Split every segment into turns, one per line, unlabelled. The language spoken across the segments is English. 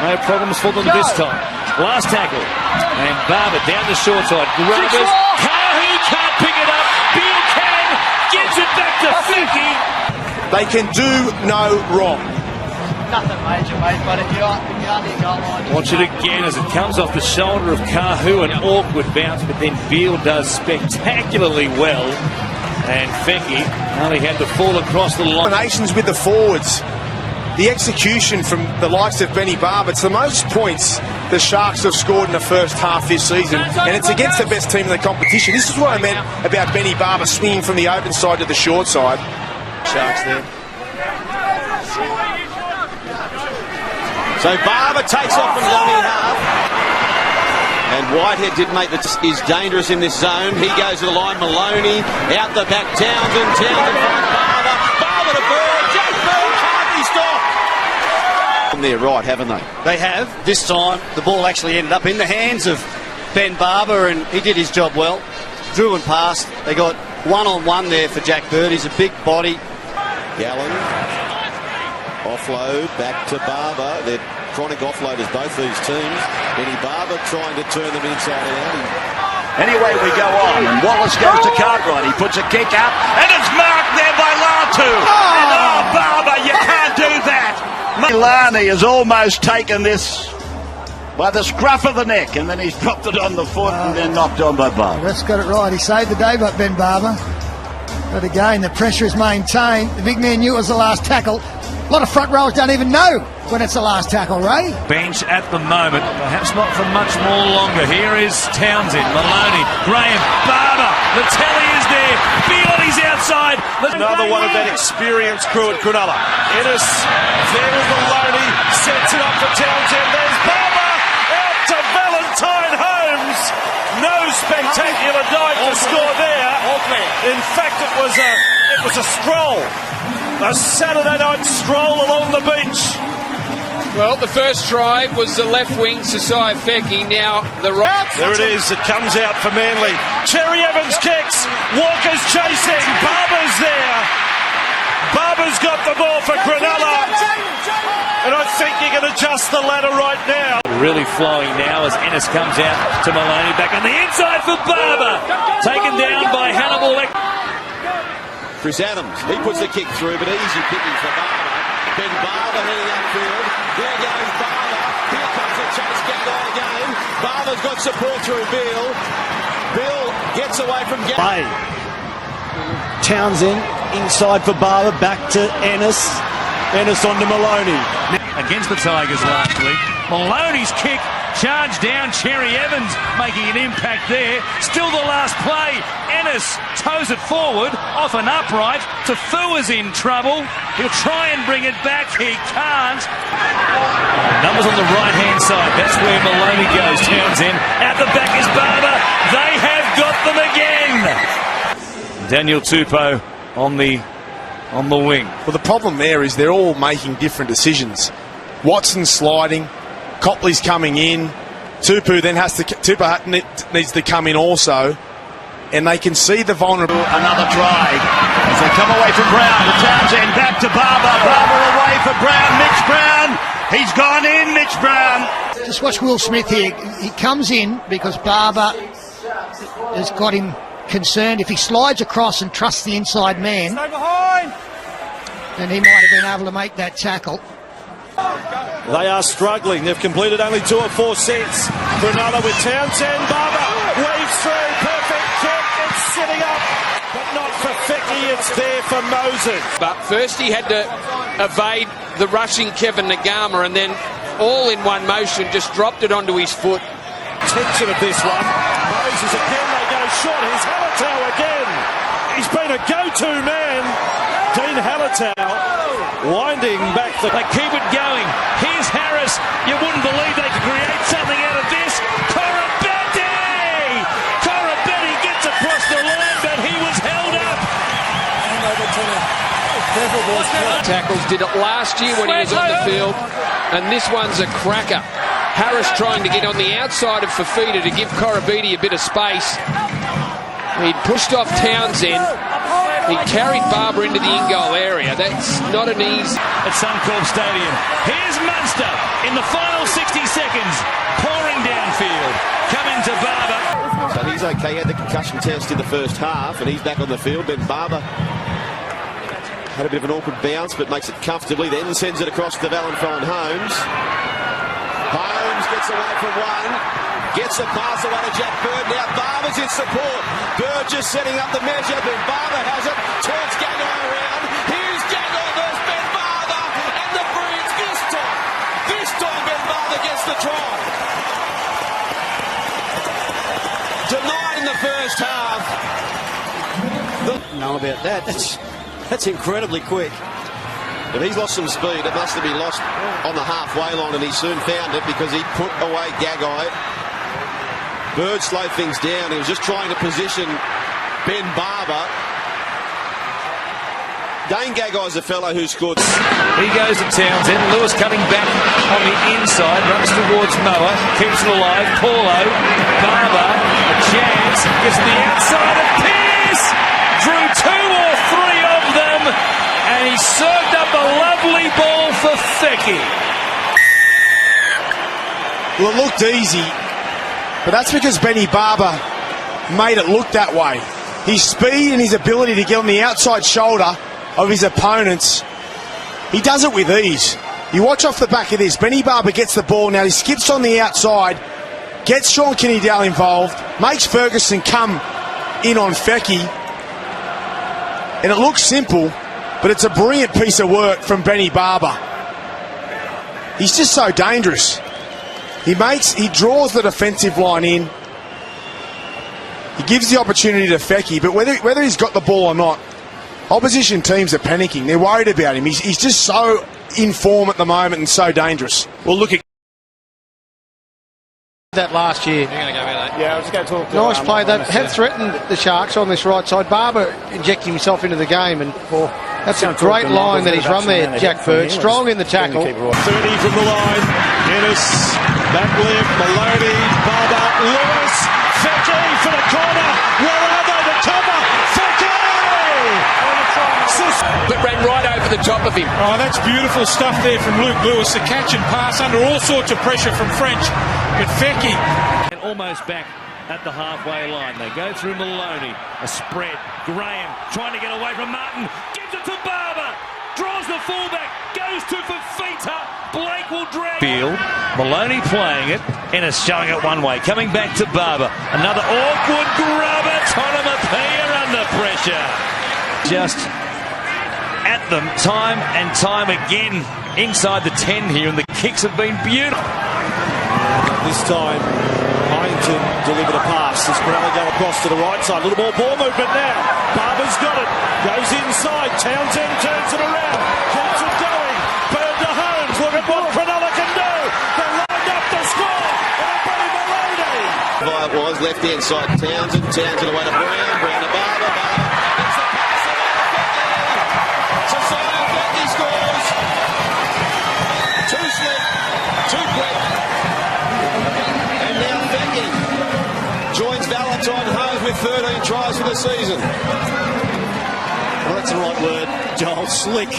No problems for them this time. Last tackle. And Barba down the short side. Grubbers. Kahu can't pick it up. Beal can. Gives it back to Ficky.
They can do no wrong.
Nothing major, mate, but if you're under your goal line...
Watch it again as it comes off the shoulder of Kahu. An awkward bounce, but then Beal does spectacularly well. And Ficky only had to fall across the line.
Combinations with the forwards. The execution from the likes of Benny Barba. It's the most points the Sharks have scored in the first half this season, and it's against the best team in the competition. This is what I meant about Benny Barba swinging from the open side to the short side. Sharks there.
So Barba takes off from Lonnie half. And Whitehead did make is dangerous in this zone. He goes to the line. Maloney out the back. Townsend finds Barba. Barba to Bird. Jack Bird can't be stopped. From their right, haven't they?
They have. This time the ball actually ended up in the hands of Ben Barba, and he did his job well. Drew and passed. They got one-on-one there for Jack Bird. He's a big body.
Gallen. Offload back to Barba. They're chronic offloaders, both these teams. Benny Barba trying to turn them inside out.
Anyway, we go on, and Wallace goes to Cartwright. He puts a kick up, and it's marked there by Latu. And Barba, you can't do that. Milani has almost taken this by the scruff of the neck, and then he's dropped it on the foot and then knocked on by Barba.
That's got it right. He saved the day, but Ben Barba. But again, the pressure is maintained. The big man knew it was the last tackle. A lot of front rowers don't even know when it's the last tackle, Ray.
Bench at the moment, perhaps not for much more longer. Here is Townsend, Maloney, Graham, Barba. The telly is there. Beal on his outside.
Another one of that experienced crew at Cronulla. Ennis, there is Maloney, sets it up for Townsend. There's Barba, out to Valentine Holmes. No spectacular dive to score there. In fact, it was a stroll. A Saturday night stroll along the beach.
Well, the first try was the left wing, Sasai Feki. Now the right.
There it is. It comes out for Manly. Cherry Evans kicks. Walker's chasing. Barba's there. Barba's got the ball for Cronulla. And I think you can adjust the ladder right now.
Really flowing now as Ennis comes out to Maloney. Back on the inside for Barba. Taken down by Hannibal.
Chris Adams, he puts the kick through, but easy picking for Barba. Ben Barba heading upfield. There goes Barba. Here comes the chase gather again. Barba's got support through Beal. Beal gets away from Gary.
Townsend inside for Barba, back to Ennis. Ennis on to Maloney.
Against the Tigers last week. Maloney's kick charged down. Cherry Evans making an impact there. Still the last play. Ennis toes it forward off an upright. Tafua's in trouble. He'll try and bring it back. He can't. Numbers on the right-hand side. That's where Maloney goes. Townsend. Out the back is Barba. They have got them again. Daniel Tupou on the wing.
Well, the problem there is they're all making different decisions. Watson's sliding. Copley's coming in. Tupou then needs to come in also. And they can see the vulnerable.
Another try as they come away from Brown. The Townsend back to Barba. Barba away for Brown. Mitch Brown. He's gone in, Mitch Brown.
Just watch Will Smith here. He comes in because Barba has got him concerned. If he slides across and trusts the inside man, then he might have been able to make that tackle.
They are struggling. They've completed only 2 or 4 sets. Cronulla with Townsend. Barba weaves through. Perfect kick. It's sitting up. But not for Ficky. It's there for Moses.
But first he had to evade the rushing Kevin Nagama, and then all in one motion just dropped it onto his foot.
Tension of this one. Moses again. They go short. Here's Hallertau again. He's been a go-to man. Dean Hallertau winding back.
They keep it going. Here's Harris. You wouldn't believe they could create something out of this. Corabetti gets across the line, but he was held up.
Tackles did it last year when he was on the field, and this one's a cracker. Harris trying to get on the outside of Fafita to give Corabetti a bit of space. He'd pushed off Townsend. He carried Barba into the in-goal area. That's not an easy...
At Suncorp Stadium. Here's Munster in the final 60 seconds, pouring downfield. Coming to Barba.
So he's okay. He had the concussion test in the first half, and he's back on the field. Ben Barba had a bit of an awkward bounce, but makes it comfortably, then sends it across to Valentine Holmes. Holmes gets away from one, gets a pass away to Jack Bird. Now Barba's in support. Bird just setting up the measure, but Barba has it, turns Gagai around. Here's Gagai versus Ben Barba, and the Bruins this time Ben Barba gets the try. Denied in the first half.
Know about that. That's incredibly quick.
If he's lost some speed, it must have been lost on the halfway line, and he soon found it because he put away Gagai. Bird slowed things down. He was just trying to position Ben Barba. Dane Gagai's a fellow who scored.
He goes to Townsend. Lewis coming back on the inside, runs towards Moa, keeps it alive. Paulo, Barba, a chance, gets to the outside of Pearce. Drew 2 or 3 of them, and he served up a lovely ball for Fecky.
Well, it looked easy, but that's because Benny Barba made it look that way. His speed and his ability to get on the outside shoulder of his opponents, he does it with ease. You watch off the back of this. Benny Barba gets the ball. Now he skips on the outside, gets Sean Kennedale involved, makes Ferguson come in on Fecky. And it looks simple, but it's a brilliant piece of work from Benny Barba. He's just so dangerous. He draws the defensive line in. He gives the opportunity to Fecky, but whether he's got the ball or not, opposition teams are panicking. They're worried about him. He's just so in form at the moment and so dangerous.
Well, look at
That last year.
You're going to go about that.
Yeah, I was going to talk to
Nice play. They have threatened the Sharks on this right side. Barber injecting himself into the game, and that's a great line that he's run there, Jack Bird. Strong in the tackle.
30 from the line. Ennis, back left, Maloney, Barba, Lewis, Fecky for the corner. Where are they? The topper, Fecky!
But ran right over the top of him.
Oh, that's beautiful stuff there from Luke Lewis. The catch and pass under all sorts of pressure from French. But Fecky.
and almost back at the halfway line. They go through Maloney. A spread. Graham trying to get away from Martin. Gives it to Barber. Draws the fullback. Goes to Fafita. Blake will drag. Field. Maloney playing it. Ennis showing it one way. Coming back to Barber. Another awkward grubber. Tonomapia under pressure. Just at them time and time again inside the 10 here, and the kicks have been beautiful.
This time, Hyington delivered a pass. As Corella go across to the right side. A little more ball movement now. Barber's got it. Goes inside. Townsend turns it around. Keeps it going. Bird to Holmes. Look at what Corella can do. They're lined up to score. And Buddy Maloney.
It was left hand side. Townsend away to Brown. Brown to Barber. Gets the pass away to Fecky. Society Fecky scores. Too slick. Too quick. And now Fecky joins Valentine Holmes with 13 tries for the season.
Well, that's the right word, Joel. Slick.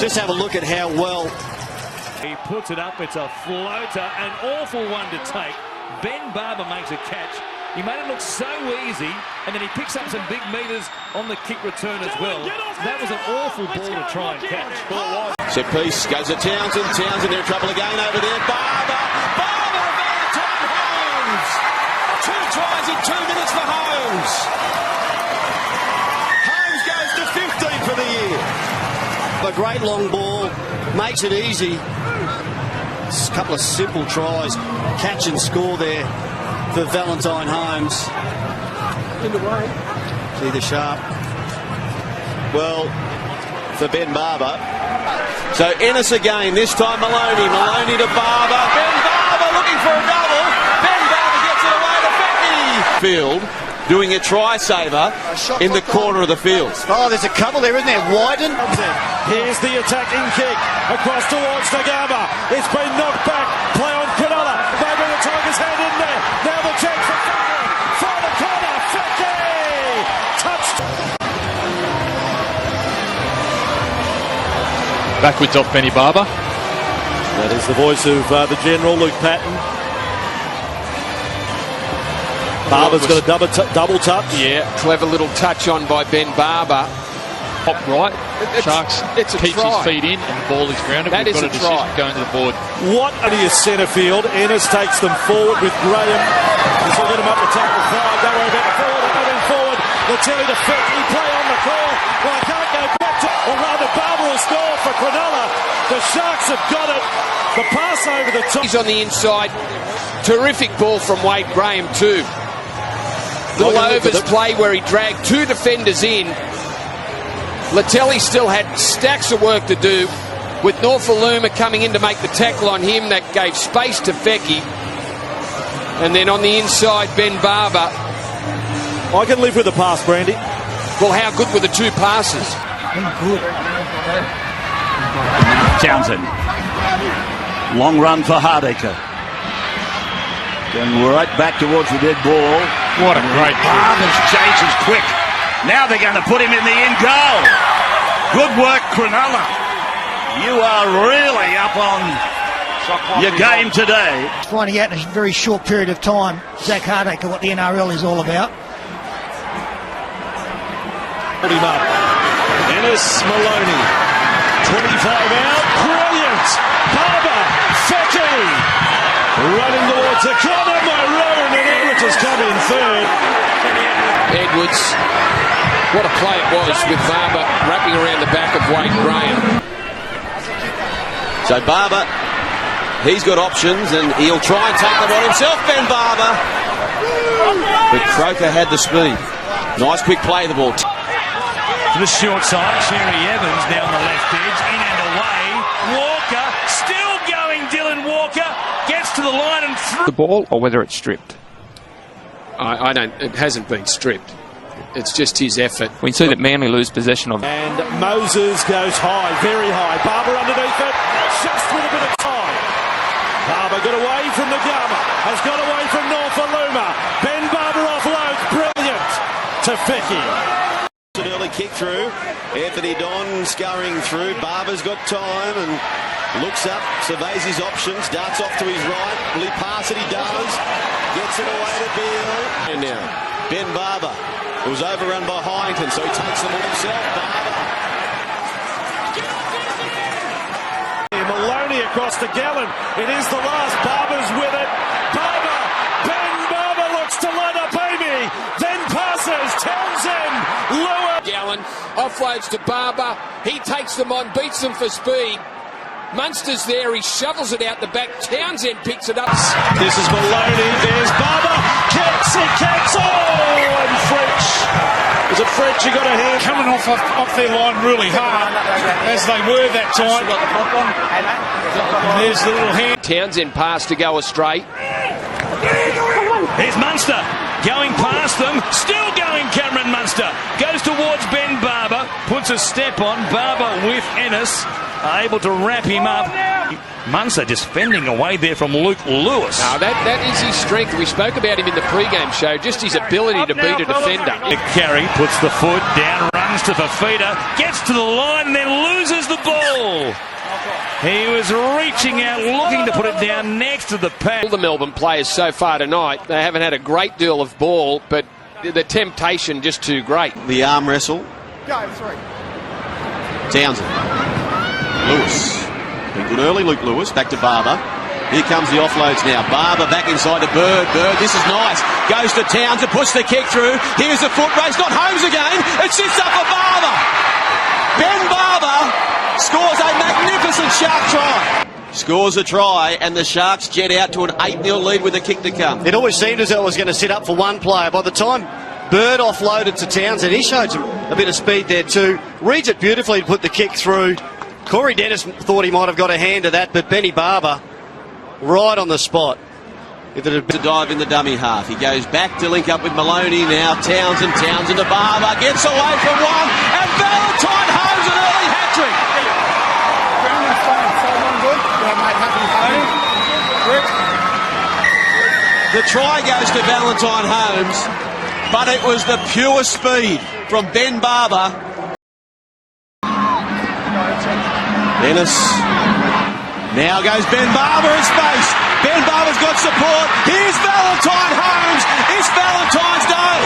Just have a look at how well
He puts it up. It's a floater. An awful one to take. Ben Barber makes a catch. He made it look so easy, and then he picks up some big meters on the kick return as well. That was an awful ball to try and catch.
Set piece goes to Townsend. Townsend, they're in trouble again over there. Barber, Valentine Holmes. 2 tries in 2 minutes for Holmes. Holmes goes to 15 for the year.
a great long ball, makes it easy. Just a couple of simple tries, catch and score there for Valentine Holmes. In the way. See the sharp.
Well, for Ben Barber. So Ennis again, this time Maloney. Maloney to Barber. Ben Barber looking for a double. Ben Barber gets it away to Fecky. Field doing a try-saver in the corner of the field.
Oh, there's a couple there, isn't there? Wyden.
Here's the attacking kick across towards Nagama. It's been knocked back. Play on Cronulla. Maybe the Tigers hand in there. Now the chance for Fecky. For the corner. Fecky. Touched.
Backwards off Benny Barber.
That is the voice of the General, Luke Patton. Barber's got a double touch.
Yeah, clever little touch on by Ben Barber.
Top right. Sharks keeps his feet in and the ball is grounded.
That
We've
is
got a
a
decision
try.
going to the board.
What is centre field? Ennis takes them forward with Graham. He's got him up the tackle 5. Don't worry about the forward. They're moving forward. Latelli to Fecchi. Play on the call. Well, I can't go back to... Or rather, Barber will score for Cronulla. The Sharks have got it. The pass over the top.
He's on the inside. Terrific ball from Wade Graham too. Little overs play where he dragged 2 defenders in. Latelli still had stacks of work to do, with Norfoluma coming in to make the tackle on him. That gave space to Fecchi. And then on the inside, Ben Barber.
I can live with the pass, Brandy.
Well, how good were the 2 passes?
Good.
Townsend. Long run for Hardacre. Going right back towards the dead ball.
What a great
Barber's changes quick. Now they're going to put him in the in goal. Good work, Cronulla. You are really up on your game today.
Finding out in a very short period of time, Zach Hardacre, what the NRL is all about.
Put him up. Ennis Maloney. 25 out. Brilliant. Barber. Fecchi. Running towards the corner. Maroon and Edwards has come in third.
Edwards. What a play it was with Barber wrapping around the back of Wade Graham.
So Barber, he's got options and he'll try and take them on himself, Ben Barber. But Croker had the speed. Nice quick play of the ball.
To the short side, Cherry Evans down the left edge, in and away. Walker, still going, Dylan Walker, gets to the line and through.
The ball or whether it's stripped.
I don't. It hasn't been stripped. It's just his effort.
We see that Manly lose possession of it.
And Moses goes high, very high. Barber underneath it, just with a bit of time. Barber got away from the Gama, has got away from Norfoluma. Ben Barber offloads, brilliant to Fecchi.
An early kick through. Anthony Don scurrying through. Barber's got time and looks up, surveys his options, darts off to his right. Will he pass it? He does. Gets it away to Beale. And now, Ben Barber. It was overrun by Hyington, so he takes them all himself. Barber.
Maloney across the gallon. It is the last. Barber's with it. Barber. Ben Barber looks to line up Amy. Then passes. Townsend. Lewis.
Gallen offloads to Barber. He takes them on, beats them for speed. Munster's there. He shovels it out the back. Townsend picks it up.
This is Maloney. There's Barber. Kicks. He kicks. Oh, and French. Is it French? You got a hand.
Coming off their line really hard, as they were that time. And there's the little hand.
Townsend pass to go astray.
Here's Munster going past them, still going Cameron Munster. Goes towards Ben Barber, puts a step on. Barber with Ennis, able to wrap him up. Munster just fending away there from Luke Lewis.
No, that is his strength. We spoke about him in the pre-game show, just his ability to beat a defender.
Carey puts the foot down, runs to Fafita, gets to the line and then loses the ball. He was reaching out, looking to put it down next to the pad.
All the Melbourne players so far tonight, they haven't had a great deal of ball, but the temptation just too great.
The arm wrestle. Townsend. Lewis. Been good early, Luke Lewis. Back to Barber. Here comes the offloads now. Barber back inside to Bird. Bird, this is nice. Goes to Townsend, puts the kick through. Here's the foot race. Not Holmes again. It sits up for Barber. Ben Barber scores a magnificent Shark try. Scores a try, and the Sharks jet out to an 8-0 lead with a kick to come.
It always seemed as though it was going to sit up for one player. By the time Bird offloaded to Townsend, he showed a bit of speed there too. Reads it beautifully to put the kick through. Corey Dennis thought he might have got a hand to that, but Benny Barber right on the spot.
If it had been a dive in the dummy half, he goes back to link up with Maloney now. Townsend to Barber, gets away from one, and Valentine Holmes an early hat trick. The try goes to Valentine Holmes, but it was the pure speed from Ben Barber. Ennis Now goes Ben Barba in space. Ben Barba's got support. Here's Valentine Holmes. It's Valentine's Day.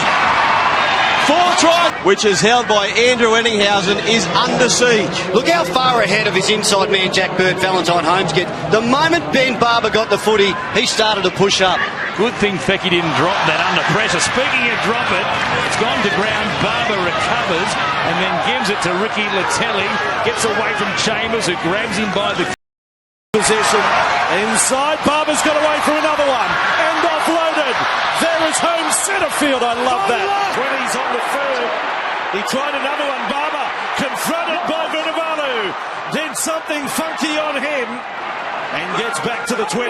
4 tries, which is held by Andrew Enninghausen, is under siege.
Look how far ahead of his inside man, Jack Bird, Valentine Holmes get. The moment Ben Barba got the footy, he started to push up.
Good thing Fecky didn't drop that under pressure. Speaking of drop it, it's gone to ground. Barba recovers and then gives it to Ricky Latelli. Gets away from Chambers, who grabs him by the
possession. Inside, Barba's got away from another one. And offloaded. There is Holmes centre field. I love that. When he's on the third, he tried another one. Barba confronted by Vunivalu. Did something funky on him and gets back to the 20.